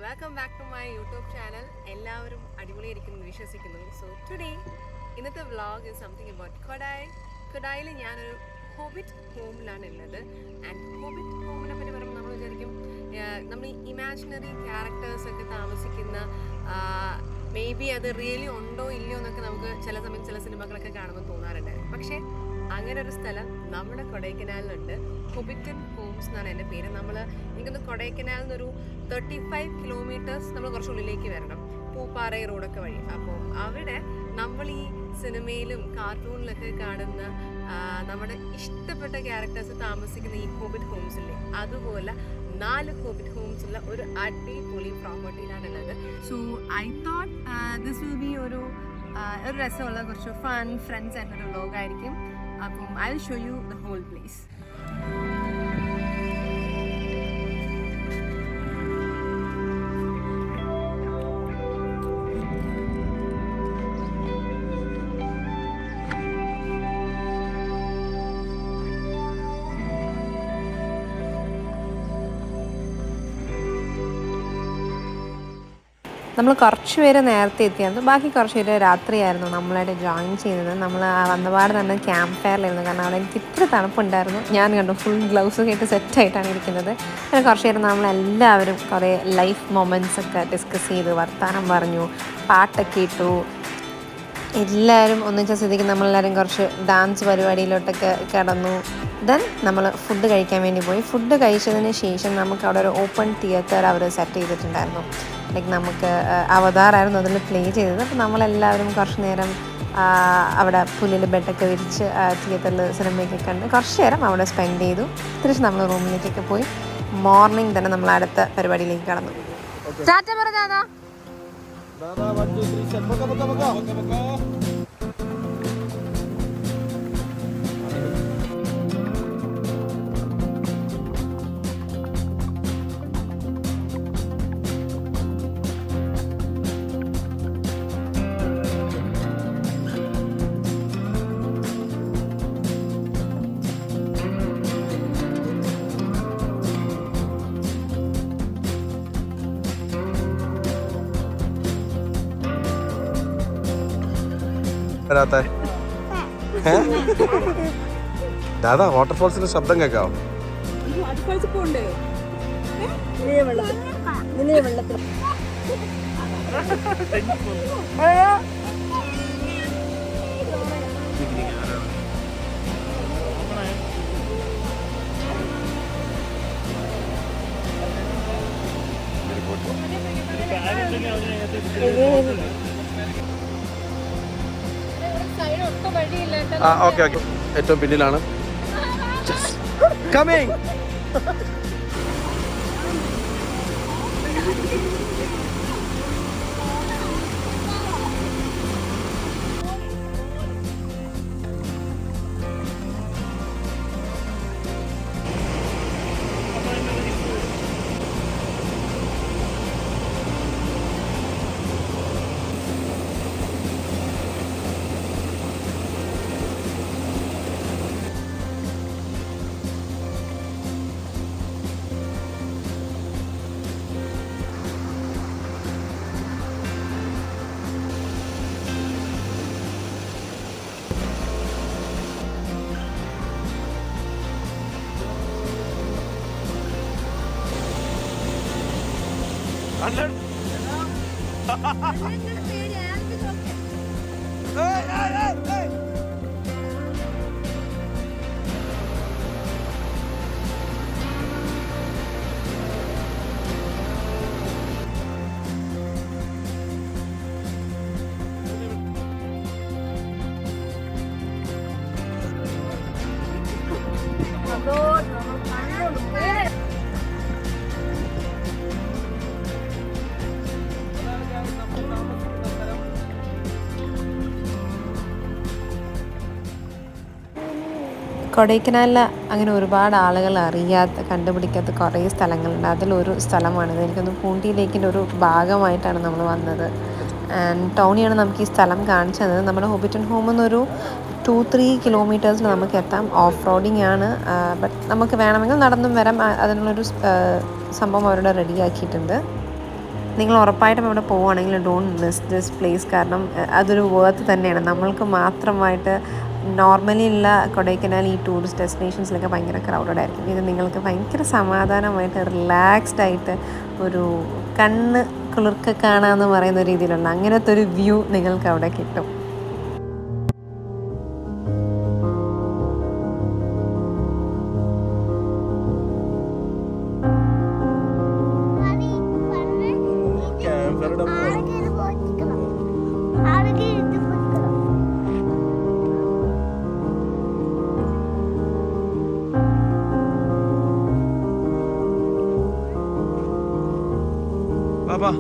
Welcome back to my YouTube channel. എല്ലാവരും അടിപൊളിയായിരിക്കുന്നു വിശ്വസിക്കുന്നു. സോ ടുഡേ ഇന്നത്തെ vlog is something about Kodai. കൊഡായിൽ ഞാനൊരു ഹോബിറ്റ് ഹോമിലാണ് ഉള്ളത്. ആൻഡ് ഹോബിറ്റ് ഹോമിനെ പറ്റി പറയുമ്പോൾ നമ്മൾ വിചാരിക്കും നമ്മൾ ഈ ഇമാജിനറി ക്യാരക്ടേഴ്സൊക്കെ താമസിക്കുന്ന മേ ബി അത് റിയലി ഉണ്ടോ ഇല്ലയോ എന്നൊക്കെ നമുക്ക് ചില സമയം ചില സിനിമകളൊക്കെ കാണുമ്പോൾ തോന്നാറുണ്ട്. പക്ഷേ അങ്ങനെ ഒരു സ്ഥലം നമ്മുടെ കൊടൈക്കനാലിലുണ്ട്. ഹൊബിറ്റൻ ഹോംസ് എന്നാണ് എൻ്റെ പേര്. എനിക്കൊന്ന് കൊടൈക്കനാലിൽ നിന്നൊരു 35 കിലോമീറ്റേഴ്സ് നമ്മൾ കുറച്ചുള്ളിലേക്ക് വരണം, പൂപ്പാറ റോഡൊക്കെ വഴി. അപ്പോൾ അവിടെ നമ്മൾ ഈ സിനിമയിലും കാർട്ടൂണിലൊക്കെ കാണുന്ന നമ്മുടെ ഇഷ്ടപ്പെട്ട ക്യാരക്ടേഴ്സ് താമസിക്കുന്ന ഈ ഹോബിറ്റ് ഹോംസില്ലേ, അതുപോലെ 4 ഹോബിറ്റ് ഹോംസ് ഉള്ള ഒരു അടിപൊളി പ്രോപ്പർട്ടിയിലാണുള്ളത്. So I thought this will be ഒരു രസമുള്ള കുറച്ച് ഫൺ ഫ്രണ്ട്സ് ആയിട്ടൊരു വ്ലോഗായിരിക്കും. അപ്പം I will show you the whole place. നമ്മൾ കുറച്ച് പേര് നേരത്തെ എത്തിയായിരുന്നു, ബാക്കി കുറച്ച് പേര് രാത്രിയായിരുന്നു നമ്മളായിട്ട് ജോയിൻ ചെയ്തത്. നമ്മൾ വന്നപാട് തന്നെ ക്യാമ്പ് ഫയറിലായിരുന്നു, കാരണം അവിടെ എനിക്ക് ഇത്ര തണുപ്പുണ്ടായിരുന്നു. ഞാൻ കണ്ടു ഫുൾ ഗ്ലൗസ് ഒക്കെ ഇട്ട് സെറ്റായിട്ടാണ് ഇരിക്കുന്നത്. അങ്ങനെ കുറച്ച് പേര് നമ്മളെല്ലാവരും കുറേ ലൈഫ് മൊമെൻറ്റ്സ് ഒക്കെ ഡിസ്കസ് ചെയ്തു, വർത്തമാനം പറഞ്ഞു, പാട്ടൊക്കെ ഇട്ടു. എല്ലാവരും ഒന്നിച്ച സ്ഥിതിക്ക് നമ്മളെല്ലാവരും കുറച്ച് ഡാൻസ് പരിപാടിയിലോട്ടൊക്കെ കിടന്നു. ദെൻ നമ്മൾ ഫുഡ് കഴിക്കാൻ വേണ്ടി പോയി. ഫുഡ് കഴിച്ചതിന് ശേഷം നമുക്ക് അവിടെ ഒരു ഓപ്പൺ തിയേറ്റർ അവർ സെറ്റ് ചെയ്തിട്ടുണ്ടായിരുന്നു. ലൈക്ക് നമുക്ക് അവതാറായിരുന്നു അതിൽ പ്ലേ ചെയ്തത്. അപ്പോൾ നമ്മളെല്ലാവരും കുറച്ച് നേരം അവിടെ പുല്ലിൽ ബെഡൊക്കെ വിരിച്ച് തിയേറ്ററിൽ സിനിമയൊക്കെ കണ്ട് കുറച്ച് നേരം അവിടെ സ്പെൻഡ് ചെയ്തു. തിരിച്ച് നമ്മൾ റൂമിലേക്കൊക്കെ പോയി മോർണിംഗ് തന്നെ നമ്മൾ അടുത്ത പരിപാടിയിലേക്ക് കടന്നു. ടാറ്റ പറ ദാദാ. ദാദാ വാട്ടർഫോൾസിന്റെ ശബ്ദം കേൾക്കാവോ? ഓക്കെ ഓക്കെ, ഏറ്റവും പിന്നിലാണ്. കമ്മിങ്. കൊടൈക്കനാലിൽ അങ്ങനെ ഒരുപാട് ആളുകൾ അറിയാത്ത കണ്ടുപിടിക്കാത്ത കുറേ സ്ഥലങ്ങളുണ്ട്. അതിലൊരു സ്ഥലമാണിത്. എനിക്കൊന്ന് പൂണ്ടി ലേക്കിൻ്റെ ഒരു ഭാഗമായിട്ടാണ് നമ്മൾ വന്നത്. ആൻഡ് ടോണിയാണ് നമുക്ക് ഈ സ്ഥലം കാണിച്ചു തന്നത്. നമ്മുടെ ഹോബിറ്റൻ ഹോമിൽ നിന്നൊരു 2-3 കിലോമീറ്റേഴ്സിൽ നമുക്ക് എത്താം. ഓഫ് റോഡിങ് ആണ്, ബട്ട് നമുക്ക് വേണമെങ്കിൽ നടന്നും വരാം. അതിനുള്ളൊരു സംഭവം അവരുടെ റെഡിയാക്കിയിട്ടുണ്ട്. നിങ്ങൾ ഉറപ്പായിട്ടും ഇവിടെ പോവുകയാണെങ്കിൽ ഡോണ്ട് മിസ് ദിസ് പ്ലേസ്. കാരണം അതൊരു വേർത്ത് തന്നെയാണ്. നമ്മൾക്ക് മാത്രമായിട്ട് നോർമലി ഉള്ള കൊടൈക്കനാൽ ഈ ടൂറിസ്റ്റ് ഡെസ്റ്റിനേഷൻസിലൊക്കെ ഭയങ്കര ക്രൗഡഡ് ആയിരിക്കും. ഇത് നിങ്ങൾക്ക് ഭയങ്കര സമാധാനമായിട്ട് റിലാക്സ്ഡ് ആയിട്ട് ഒരു കണ്ണ് കുളിർക്ക കാണാമെന്ന് പറയുന്ന രീതിയിലുള്ള അങ്ങനത്തെ ഒരു വ്യൂ നിങ്ങൾക്ക് അവിടെ കിട്ടും. ബാബാ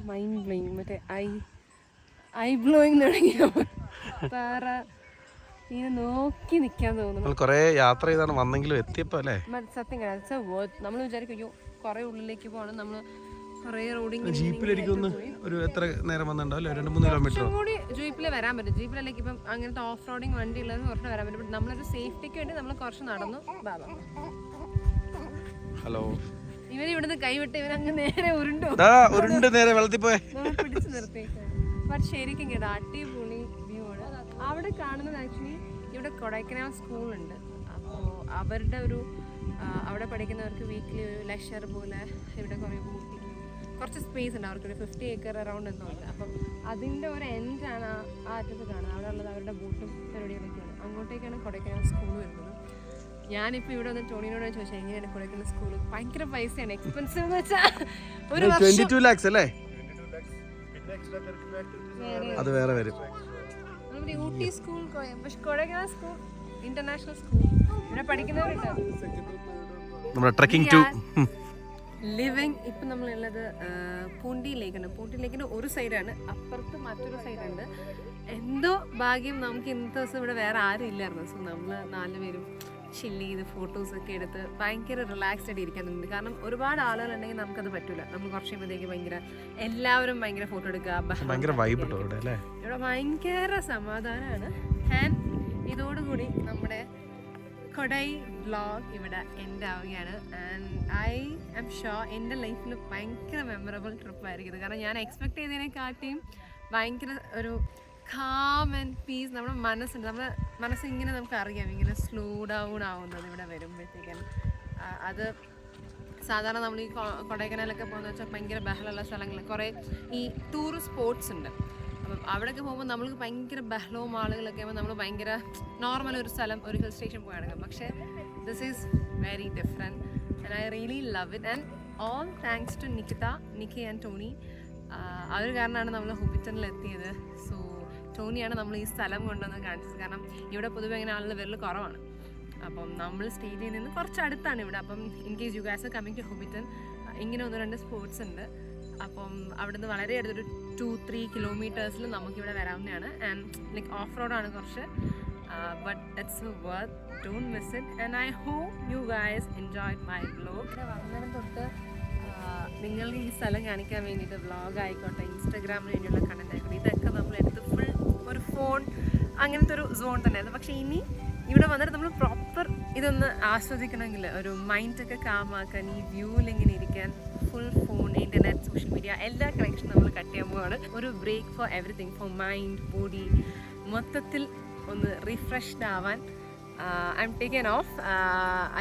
മൈൻഡ് ബ്ലോയിങ്, മറ്റേ ഐ ബ്ലോയിങ് തുടങ്ങിയ പാറ ഇങ്ങനെ നോക്കി നിൽക്കാൻ തോന്നുന്നു. കൊറേ യാത്ര ചെയ്താണ് വന്നെങ്കിലും എത്തിയപ്പോ അല്ലേ സത്യം നമ്മൾ വിചാരിക്കും അയ്യോ കുറെ ഉള്ളിലേക്ക് പോകണം, നമ്മൾ കുറെ റോഡിങ് ജീപ്പിലിരിക്കുന്നു. ഒരു എത്ര നേരം വന്നിട്ടുണ്ടാവില്ല, 2-3 കിലോമീറ്റർ കൂടി ജീപ്പിൽ വരാൻ പറ്റും. ജീപ്പിലേക്ക് ഇപ്പം അങ്ങനത്തെ ഓഫ് റോഡിങ് വണ്ടി ഉള്ളത് കുറച്ച് വരാൻ പറ്റും. നമ്മളൊരു സേഫ്റ്റിക്ക് വേണ്ടി നമ്മൾ കുറച്ച് നടന്നു. ബാബാ ഹലോ, ഇവരിവിടുന്ന് കൈവിട്ട് ഇവരങ്ങ് നേരെ ഉരുണ്ട് നേരെ വെള്ളത്തിൽ പോയെ പിടിച്ചു നിർത്തിയേക്കാണ്. ബട്ട് ശരിക്കും കേട്ടോ അടിപൊളി വ്യൂ ആണ്. അവിടെ കാണുന്നത് ആക്ച്വലി ഇവിടെ കൊടൈക്കനാൽ സ്കൂളുണ്ട്. അപ്പോൾ അവരുടെ ഒരു അവിടെ പഠിക്കുന്നവർക്ക് വീക്ക്ലി ഒരു ലെക്ചർ പോലെ ഇവിടെ കുറേ ബോട്ടിങ് കുറച്ച് സ്പേസ് ഉണ്ട്. അവർക്കൊരു 50 ഏക്കർ അറൗണ്ട് എന്നുണ്ട്. അപ്പം അതിൻ്റെ ഒരു എൻഡാണ് ആ അറ്റത്ത് കാണുന്നത്. അവിടെ ഉള്ളത് അവരുടെ ബോട്ടും പരിപാടികളൊക്കെയാണ്. അങ്ങോട്ടേക്കാണ് കൊടൈക്കനാൽ സ്കൂൾ വരുന്നത്. ഞാനിപ്പോൾ ഇവിടെ വന്ന് ടോണിനോട് ചോദിച്ചാൽ എങ്ങനെയാണ് കൊടൈക്കനാൽ സ്കൂൾ. ഭയങ്കര പൈസയാണ്, എക്സ്പെൻസീവ് എന്ന് വെച്ചാൽ ഒരു 22 lakhs അല്ലേ? അത് വേറെ വരും. ഊട്ടി സ്കൂൾ, പക്ഷെ കൊടൈക്കനാൽ സ്കൂൾ ഇന്റർനാഷണൽ സ്കൂൾ ഇവിടെ പഠിക്കുന്നവരുണ്ട്. നമ്മുടെ ട്രെക്കിംഗ് ടു ലിവിങ് ഇപ്പം നമ്മളുള്ളത് പൂണ്ടി ലേക്കാണ്. പൂണ്ടി ലേക്കിൻ്റെ ഒരു സൈഡാണ്, അപ്പുറത്ത് മറ്റൊരു സൈഡുണ്ട്. എന്തോ ഭാഗ്യം നമുക്ക് ഇന്നത്തെ ദിവസം ഇവിടെ വേറെ ആരും ഇല്ലായിരുന്നു. സോ നമ്മൾ 4 പേരും ചില്ല് ചെയ്ത് ഫോട്ടോസൊക്കെ എടുത്ത് ഭയങ്കര റിലാക്സ്ഡ് ആയിട്ട് ഇരിക്കാൻ തോന്നുന്നുണ്ട്. കാരണം ഒരുപാട് ആളുകളുണ്ടെങ്കിൽ നമുക്കത് പറ്റില്ല. നമ്മൾ കുറച്ച് കഴിയുമ്പോഴത്തേക്ക് എല്ലാവരും ഭയങ്കര ഫോട്ടോ എടുക്കുക, ഇവിടെ ഭയങ്കര സമാധാനമാണ്. ആൻഡ് ഇതോടുകൂടി നമ്മുടെ കൊടൈ വ്ളോഗ് ഇവിടെ എൻഡ് ആവുകയാണ്. ആൻഡ് ഐ ആം ഷുവർ എൻ്റെ ലൈഫിൽ ഭയങ്കര മെമ്മറബിൾ ട്രിപ്പായിരിക്കും. കാരണം ഞാൻ എക്സ്പെക്ട് ചെയ്തതിനെക്കാട്ടിയും ഭയങ്കര ഒരു കാം ആൻഡ് പീസ്. നമ്മുടെ മനസ്സ് ഇങ്ങനെ നമുക്കറിയാം ഇങ്ങനെ സ്ലോ ഡൗൺ ആവുന്നത് ഇവിടെ വരുമ്പോഴത്തേക്കാണ്. അത് സാധാരണ നമ്മൾ ഈ കൊടൈക്കനാലൊക്കെ പോകുന്നത് വെച്ചാൽ ഭയങ്കര ബഹളമുള്ള സ്ഥലങ്ങൾ, കുറേ ഈ ടൂറിസ്റ്റ് സ്പോട്ട്സ് ഉണ്ട്. അപ്പം അവിടെയൊക്കെ പോകുമ്പോൾ നമ്മൾക്ക് ഭയങ്കര ബഹളവും ആളുകളൊക്കെ ആകുമ്പോൾ നമ്മൾ ഭയങ്കര നോർമൽ ഒരു സ്ഥലം, ഒരു ഹിൽ സ്റ്റേഷൻ പോയാണെങ്കിൽ. പക്ഷേ this is very different and I really love it. And all thanks to Nikki and Tony. അവർ കാരണമാണ് നമ്മൾ ഹോബിറ്റണിൽ എത്തിയത്. സോ ടോണിയാണ് നമ്മൾ ഈ സ്ഥലം കൊണ്ടുവന്ന് കാണിച്ചത്. കാരണം ഇവിടെ പൊതുവെ അങ്ങനെ ആളുകൾ വരൽ കുറവാണ്. അപ്പം നമ്മൾ സ്റ്റേ ചെയ്യുന്നതിന് കുറച്ച് അടുത്താണ് ഇവിടെ. അപ്പം in case you guys are coming to Hobbiton, ഇങ്ങനെ 1-2 സ്പോട്ട്സ് ഉണ്ട്. അപ്പം അവിടുന്ന് വളരെ അടുത്തൊരു 2-3 കിലോമീറ്റേഴ്സിൽ നമുക്കിവിടെ വരാവുന്നതാണ്. ആൻഡ് ലൈക്ക് ഓഫ് റോഡാണ് കുറച്ച്, but it's worth. Don't miss it. And I hope you guys enjoyed my vlog. ഇവിടെ വന്നതിന് തൊട്ട് നിങ്ങൾക്ക് ഈ സ്ഥലം കാണിക്കാൻ വേണ്ടിയിട്ട് വ്ളോഗ് ആയിക്കോട്ടെ, ഇൻസ്റ്റാഗ്രാമിന് വേണ്ടിയുള്ള കണ്ടന്റ് ആയിക്കോട്ടെ, ഇതൊക്കെ നമ്മൾ എടുത്ത് ഫുൾ ഒരു ഫോൺ അങ്ങനത്തെ ഒരു സോൺ തന്നെയായിരുന്നു. പക്ഷേ ഇനി ഇവിടെ വന്നിട്ട് നമ്മൾ പ്രോപ്പർ ഇതൊന്ന് ആസ്വദിക്കണമെങ്കിൽ ഒരു മൈൻഡൊക്കെ കാമാക്കാൻ, ഈ വ്യൂവിൽ ഇങ്ങനെ ഇരിക്കാൻ, full phone, internet, social media എല്ലാ കണക്ഷനും നമ്മൾ കട്ട് ചെയ്യാൻ പോവാണ്. ഒരു break for everything, for mind, body, മൊത്തത്തിൽ ഒന്ന് റിഫ്രഷ്ഡ് ആവാൻ I am taken off.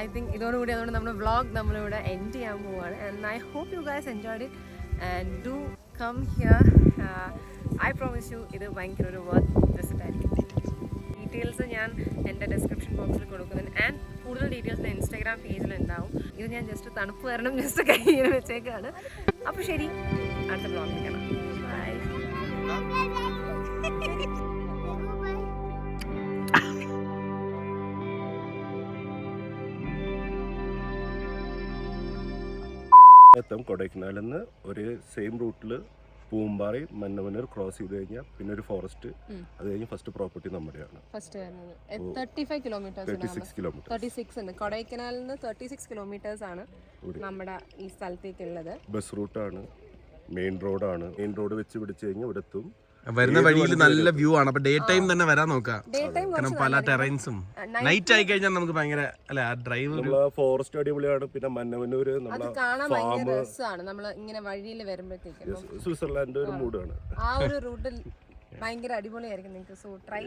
I think ഇതോടുകൂടി അതുകൊണ്ട് നമ്മുടെ വ്ളോഗ് നമ്മളിവിടെ എൻഡ് ചെയ്യാൻ പോവുകയാണ്. And I hope you guys enjoyed it and do come here. I promise you ഇത് ഭയങ്കര ഒരു വർത്ത് വിസിറ്റ് ആയിരിക്കും. ഡീറ്റെയിൽസ് ഞാൻ എൻ്റെ ഡിസ്ക്രിപ്ഷൻ ബോക്സിൽ കൊടുക്കുന്നുണ്ട്. ആൻഡ് കൂടുതൽ ഡീറ്റെയിൽസ് ഇൻസ്റ്റാഗ്രാം പേജിലുണ്ടാവും. ഇത് ഞാൻ ജസ്റ്റ് തണുപ്പ് കാരണം ജസ്റ്റ് കയ്യിൽ വെച്ചേക്കാണ്. അപ്പോൾ ശരി, അടുത്ത വ്ളോഗിൽ കാണാം. ബൈ. എത്തും കൊടൈക്കനാലിൽ നിന്ന് ഒരു സെയിം റൂട്ടിൽ പൂമ്പാറ, മന്നവനൂർ ക്രോസ് ചെയ്ത് കഴിഞ്ഞാൽ പിന്നെ ഒരു ഫോറസ്റ്റ്, അത് കഴിഞ്ഞ് ഫസ്റ്റ് പ്രോപ്പർട്ടി നമ്മുടെയാണ്. ഫസ്റ്റ് വരുന്നത് 36 കിലോമീറ്റേഴ്സ് ഉണ്ട്. കൊടൈക്കനാലിൽ നിന്ന് 36 കിലോമീറ്റേഴ്സ് ആണ് നമ്മുടെ ഈ സ്ഥലത്തേക്കുള്ളത്. ബസ് റൂട്ടാണ്. മെയിൻ റോഡാണ്. മെയിൻ റോഡ് വെച്ച് പിടിച്ചു കഴിഞ്ഞാൽ ഇവിടെ എത്തും. വരുന്ന വഴിയിൽ നല്ല വ്യൂ ആണ്. അപ്പൊ ഡേ ടൈം തന്നെ വരാൻ നോക്കാം. കാരണം പല ടെറൈൻസും നൈറ്റ് ആയി കഴിഞ്ഞാൽ നമുക്ക് ഭയങ്കര അല്ലെ ആ ഡ്രൈവ്. നമ്മളെ ഫോറസ്റ്റ് അടിപൊളിയാണ്. പിന്നെ മന്നവന്നൂര് നമ്മളെ ഫാം, നമ്മള് ഇങ്ങനെ വഴിയിൽ വരുമ്പോഴത്തേക്കും സ്വിറ്റ്സർലാൻഡ് ഒരു മൂഡാണ്. ആ ഒരു റൂട്ടിൽ ഭയങ്കര അടിപൊളിയായിരിക്കും നിങ്ങൾക്ക്. So try